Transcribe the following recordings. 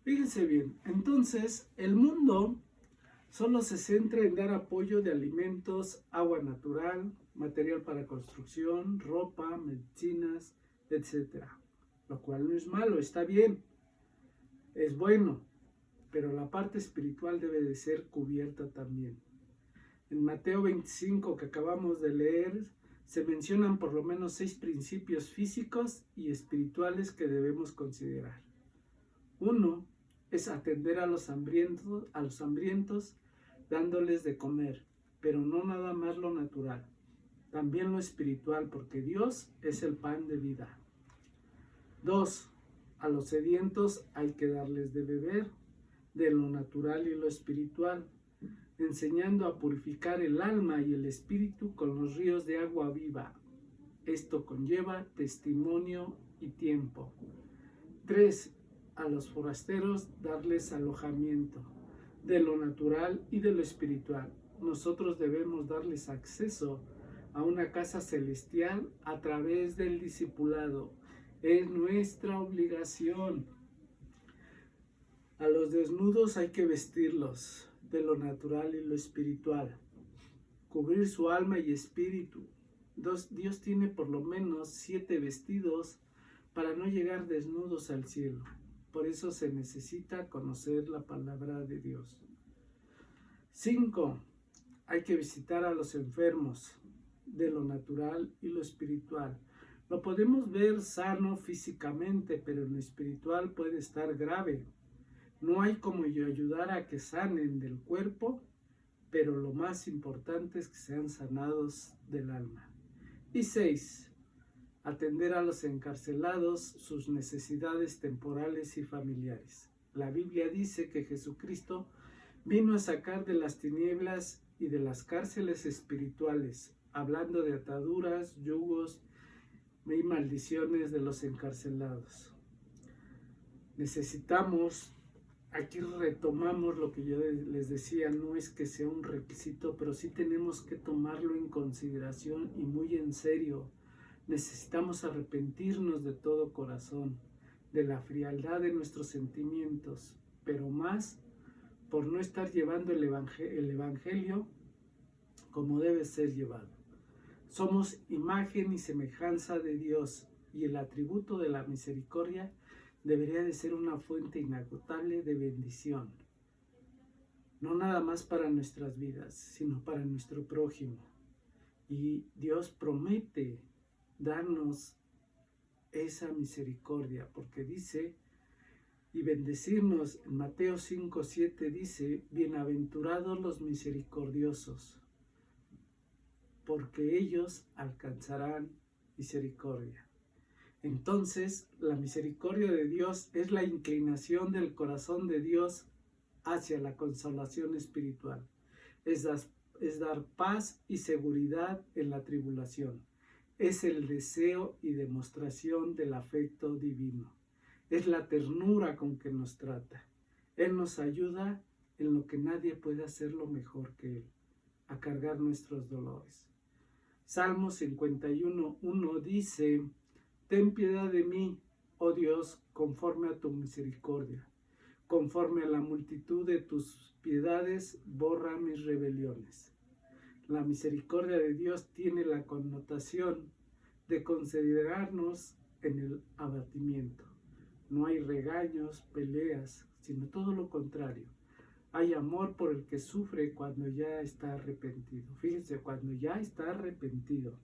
Fíjense bien, entonces el mundo solo se centra en dar apoyo de alimentos, agua natural, material para construcción, ropa, medicinas, etcétera. Lo cual no es malo, está bien, es bueno, pero la parte espiritual debe de ser cubierta también. En Mateo 25 que acabamos de leer, se mencionan por lo menos 6 principios físicos y espirituales que debemos considerar. Uno es atender a los hambrientos dándoles de comer, pero no nada más lo natural, también lo espiritual, porque Dios es el pan de vida. 2. A los sedientos hay que darles de beber, de lo natural y lo espiritual, enseñando a purificar el alma y el espíritu con los ríos de agua viva. Esto conlleva testimonio y tiempo. 3. A los forasteros darles alojamiento, de lo natural y de lo espiritual. Nosotros debemos darles acceso a una casa celestial a través del discipulado. Es nuestra obligación. A los desnudos hay que vestirlos, de lo natural y lo espiritual. Cubrir su alma y espíritu. Dios tiene por lo menos 7 vestidos para no llegar desnudos al cielo. Por eso se necesita conocer la palabra de Dios. 5. Hay que visitar a los enfermos, de lo natural y lo espiritual. Lo podemos ver sano físicamente, pero en lo espiritual puede estar grave. No hay como ayudar a que sanen del cuerpo, pero lo más importante es que sean sanados del alma. Y 6. Atender a los encarcelados sus necesidades temporales y familiares. La Biblia dice que Jesucristo vino a sacar de las tinieblas y de las cárceles espirituales, hablando de ataduras, yugos y maldiciones de los encarcelados. Necesitamos, aquí retomamos lo que yo les decía, no es que sea un requisito, pero sí tenemos que tomarlo en consideración y muy en serio. Necesitamos arrepentirnos de todo corazón, de la frialdad de nuestros sentimientos, pero más por no estar llevando el evangelio como debe ser llevado. Somos imagen y semejanza de Dios, y el atributo de la misericordia debería de ser una fuente inagotable de bendición, no nada más para nuestras vidas, sino para nuestro prójimo. Y Dios promete darnos esa misericordia, porque dice, y bendecirnos, en Mateo 5:7 dice, bienaventurados los misericordiosos, porque ellos alcanzarán misericordia. Entonces, la misericordia de Dios es la inclinación del corazón de Dios hacia la consolación espiritual. Es dar paz y seguridad en la tribulación. Es el deseo y demostración del afecto divino. Es la ternura con que nos trata. Él nos ayuda en lo que nadie puede hacerlo mejor que Él, a cargar nuestros dolores. Salmo 51:1 dice, ten piedad de mí, oh Dios, conforme a tu misericordia. Conforme a la multitud de tus piedades, borra mis rebeliones. La misericordia de Dios tiene la connotación de considerarnos en el abatimiento. No hay regaños, peleas, sino todo lo contrario. Hay amor por el que sufre cuando ya está arrepentido. Fíjense, cuando ya está arrepentido.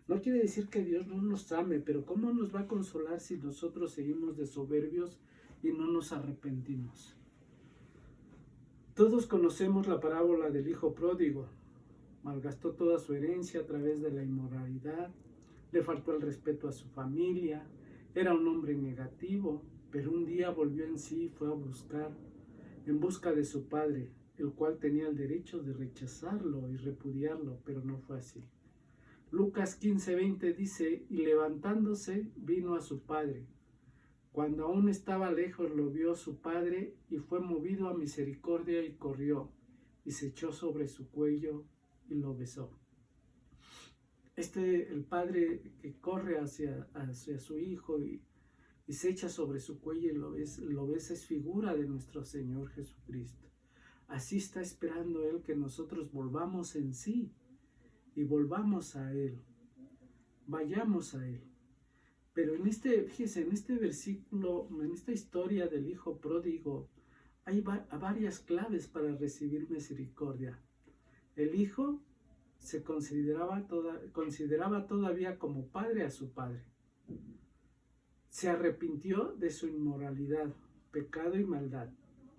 No quiere decir que Dios no nos ame, pero ¿cómo nos va a consolar si nosotros seguimos de soberbios y no nos arrepentimos? Todos conocemos la parábola del hijo pródigo. Malgastó toda su herencia a través de la inmoralidad, le faltó el respeto a su familia, era un hombre negativo, pero un día volvió en sí y fue en busca de su padre, el cual tenía el derecho de rechazarlo y repudiarlo, pero no fue así. Lucas 15:20 dice, y levantándose vino a su padre. Cuando aún estaba lejos lo vio su padre y fue movido a misericordia y corrió y se echó sobre su cuello y lo besó. El padre que corre hacia su hijo y y se echa sobre su cuello y lo ves, es figura de nuestro Señor Jesucristo. Así está esperando Él que nosotros volvamos en sí y volvamos a Él, vayamos a Él. Pero fíjese, en este versículo, en esta historia del hijo pródigo, hay varias claves para recibir misericordia. El hijo se consideraba todavía como padre a su padre. Se arrepintió de su inmoralidad, pecado y maldad.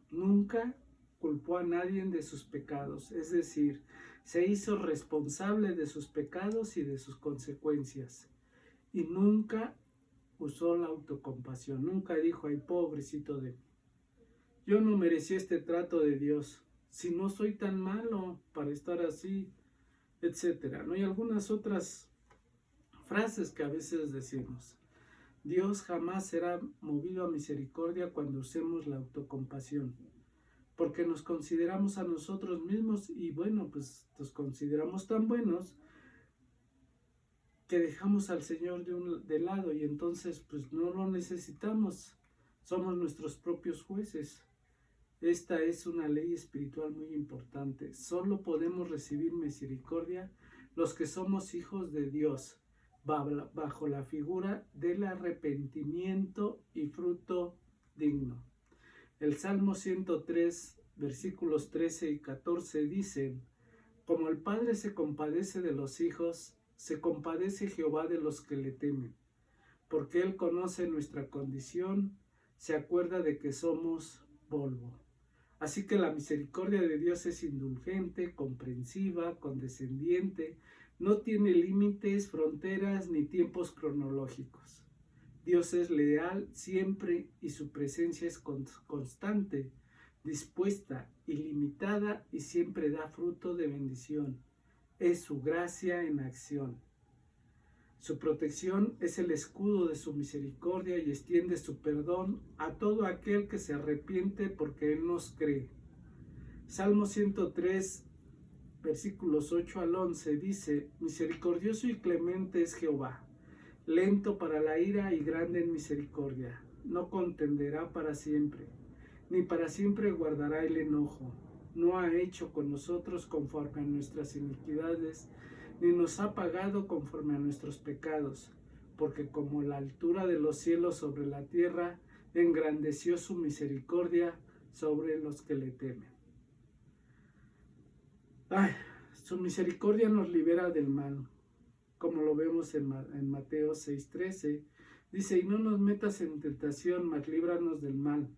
Nunca culpó a nadie de sus pecados, es decir, se hizo responsable de sus pecados y de sus consecuencias. Y nunca usó la autocompasión, nunca dijo, ay, pobrecito de mí, yo no merecía este trato de Dios, si no soy tan malo para estar así, etcétera. ¿No? Hay algunas otras frases que a veces decimos. Dios jamás será movido a misericordia cuando usemos la autocompasión, porque nos consideramos a nosotros mismos y bueno, pues nos consideramos tan buenos que dejamos al Señor de lado y entonces pues no lo necesitamos, somos nuestros propios jueces. Esta es una ley espiritual muy importante. Solo podemos recibir misericordia los que somos hijos de Dios, bajo la figura del arrepentimiento y fruto digno. El Salmo 103, versículos 13 y 14 dicen, como el Padre se compadece de los hijos, se compadece Jehová de los que le temen, porque Él conoce nuestra condición, se acuerda de que somos polvo. Así que la misericordia de Dios es indulgente, comprensiva, condescendiente, no tiene límites, fronteras ni tiempos cronológicos. Dios es leal siempre y su presencia es constante, dispuesta, ilimitada y siempre da fruto de bendición. Es su gracia en acción. Su protección es el escudo de su misericordia y extiende su perdón a todo aquel que se arrepiente porque Él nos cree. Salmo 103, versículos 8 al 11 dice, misericordioso y clemente es Jehová, lento para la ira y grande en misericordia, no contenderá para siempre, ni para siempre guardará el enojo, no ha hecho con nosotros conforme a nuestras iniquidades, ni nos ha pagado conforme a nuestros pecados, porque como la altura de los cielos sobre la tierra, engrandeció su misericordia sobre los que le temen. Su misericordia nos libera del mal, como lo vemos en Mateo 6:13, dice, y no nos metas en tentación, mas líbranos del mal,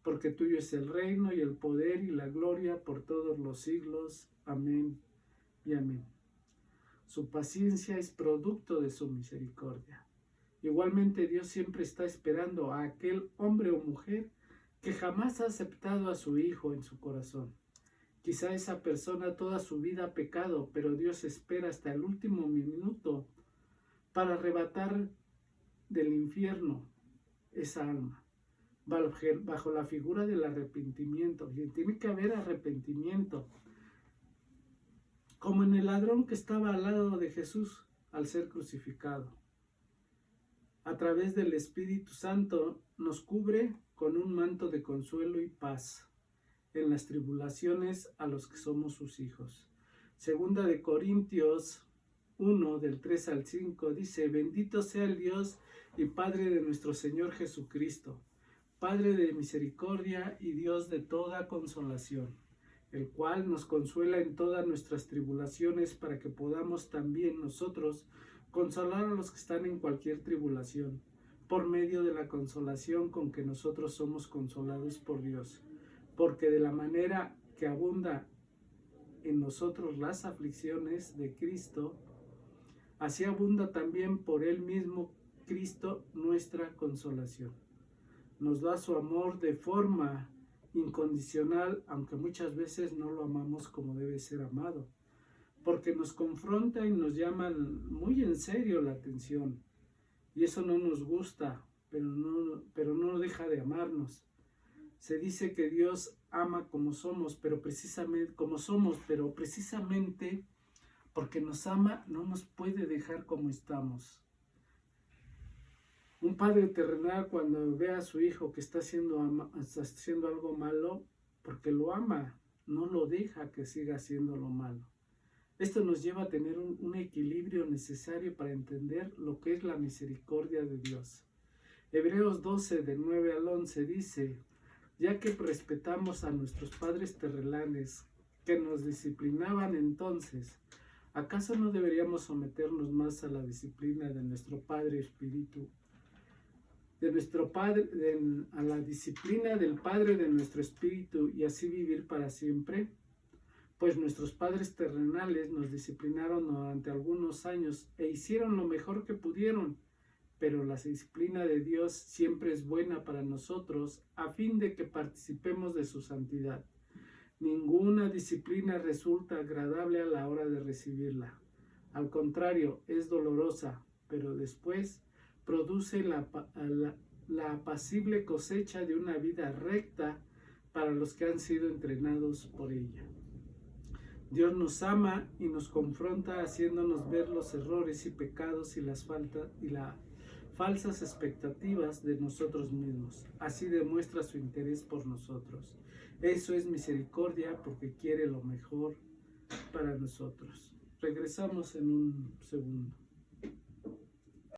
porque tuyo es el reino y el poder y la gloria por todos los siglos. Amén y amén. Su paciencia es producto de su misericordia. Igualmente Dios siempre está esperando a aquel hombre o mujer que jamás ha aceptado a su Hijo en su corazón. Quizá esa persona toda su vida ha pecado, pero Dios espera hasta el último minuto para arrebatar del infierno esa alma, bajo la figura del arrepentimiento. Y tiene que haber arrepentimiento. Como en el ladrón que estaba al lado de Jesús al ser crucificado. A través del Espíritu Santo nos cubre con un manto de consuelo y paz en las tribulaciones a los que somos sus hijos. Segunda de Corintios 1, del 3 al 5, dice, bendito sea el Dios y Padre de nuestro Señor Jesucristo, Padre de misericordia y Dios de toda consolación, el cual nos consuela en todas nuestras tribulaciones para que podamos también nosotros consolar a los que están en cualquier tribulación, por medio de la consolación con que nosotros somos consolados por Dios. Porque de la manera que abunda en nosotros las aflicciones de Cristo, así abunda también por Él mismo Cristo nuestra consolación. Nos da su amor de forma incondicional, aunque muchas veces no lo amamos como debe ser amado, porque nos confronta y nos llama muy en serio la atención, y eso no nos gusta, pero no deja de amarnos. Se dice que Dios ama como somos, pero precisamente porque nos ama no nos puede dejar como estamos. Un padre terrenal, cuando ve a su hijo que está haciendo algo malo, porque lo ama, no lo deja que siga haciendo lo malo. Esto nos lleva a tener un equilibrio necesario para entender lo que es la misericordia de Dios. Hebreos 12, del 9 al 11 dice: ya que respetamos a nuestros padres terrenales que nos disciplinaban entonces, ¿acaso no deberíamos someternos más a la disciplina de nuestro Padre Espíritu? A la disciplina del Padre de nuestro Espíritu, y así vivir para siempre? Pues nuestros padres terrenales nos disciplinaron durante algunos años e hicieron lo mejor que pudieron, pero la disciplina de Dios siempre es buena para nosotros, a fin de que participemos de su santidad. Ninguna disciplina resulta agradable a la hora de recibirla. Al contrario, es dolorosa, pero después produce la apacible cosecha de una vida recta para los que han sido entrenados por ella. Dios nos ama y nos confronta haciéndonos ver los errores y pecados y las falsas expectativas de nosotros mismos. Así demuestra su interés por nosotros. Eso es misericordia, porque quiere lo mejor para nosotros. Regresamos en un segundo.